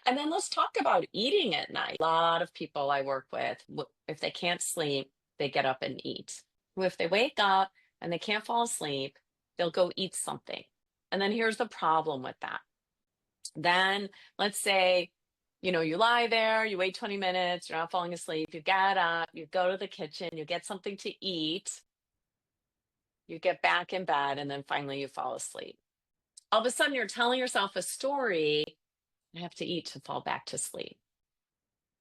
And then let's talk about eating at night. A lot of people I work with, if they can't sleep, they get up and eat. If they wake up and they can't fall asleep, they'll go eat something. And then here's the problem with that. Then let's say, you lie there, you wait 20 minutes, you're not falling asleep, you get up, you go to the kitchen, you get something to eat, you get back in bed, and then finally you fall asleep. All of a sudden, you're telling yourself a story. I have to eat to fall back to sleep.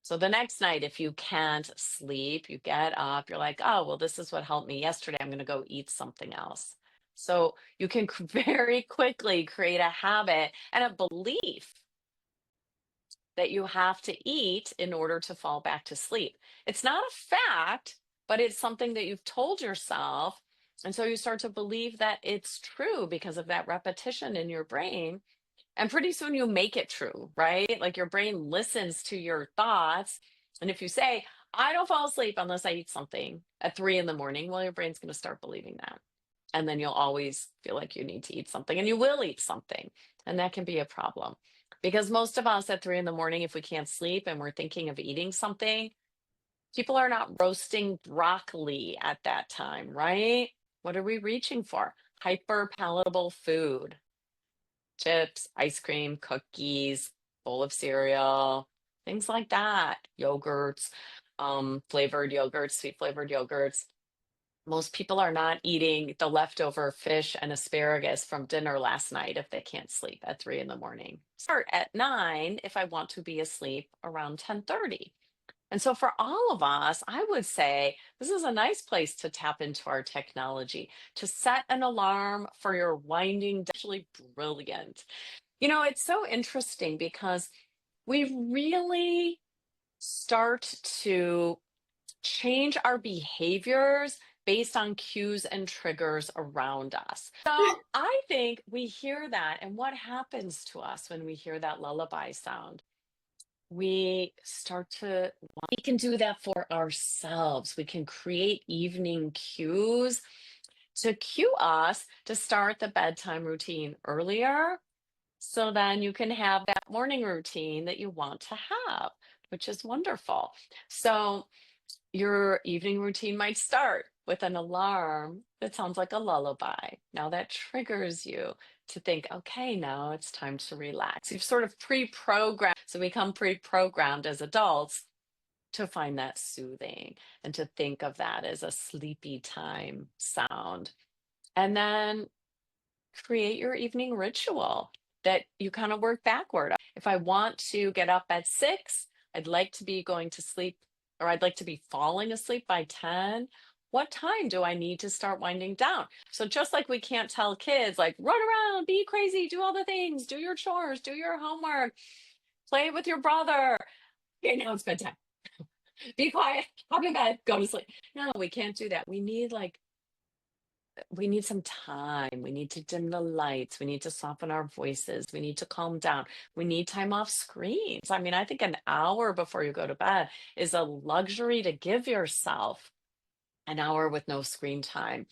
So the next night, if you can't sleep, you get up, you're like, oh, well, this is what helped me yesterday. I'm going to go eat something else. So you can very quickly create a habit and a belief that you have to eat in order to fall back to sleep. It's not a fact, but it's something that you've told yourself. And so you start to believe that it's true because of that repetition in your brain. And pretty soon you make it true, right? Like your brain listens to your thoughts. And if you say, I don't fall asleep unless I eat something at 3 in the morning, well, your brain's going to start believing that. And then you'll always feel like you need to eat something and you will eat something. And that can be a problem because most of us at 3 in the morning, if we can't sleep and we're thinking of eating something, people are not roasting broccoli at that time, right? What are we reaching for? Hyper palatable food, chips, ice cream, cookies, bowl of cereal, things like that. Yogurts, flavored yogurts, sweet flavored yogurts. Most people are not eating the leftover fish and asparagus from dinner last night if they can't sleep at 3 in the morning. Start at 9 if I want to be asleep around 10:30. And so for all of us, I would say this is a nice place to tap into our technology, to set an alarm for your winding down. Actually brilliant. It's so interesting because we really start to change our behaviors based on cues and triggers around us. So I think we hear that. And what happens to us when we hear that lullaby sound? We start to, we can do that for ourselves. We can create evening cues to cue us to start the bedtime routine earlier. So then you can have that morning routine that you want to have, which is wonderful. So your evening routine might start with an alarm that sounds like a lullaby. Now that triggers you to think, okay, now it's time to relax. You've sort of pre-programmed, so we become pre-programmed as adults to find that soothing and to think of that as a sleepy time sound. And then create your evening ritual that you kind of work backward. If I want to get up at 6, I'd like to be going to sleep, or I'd like to be falling asleep by 10. What time do I need to start winding down? So just like we can't tell kids, like, run around, be crazy, do all the things, do your chores, do your homework, play with your brother. Okay, now it's bedtime. Be quiet, hop in bed, go to sleep. No, we can't do that. We need some time. We need to dim the lights. We need to soften our voices. We need to calm down. We need time off screens. I mean, I think an hour before you go to bed is a luxury to give yourself, an hour with no screen time.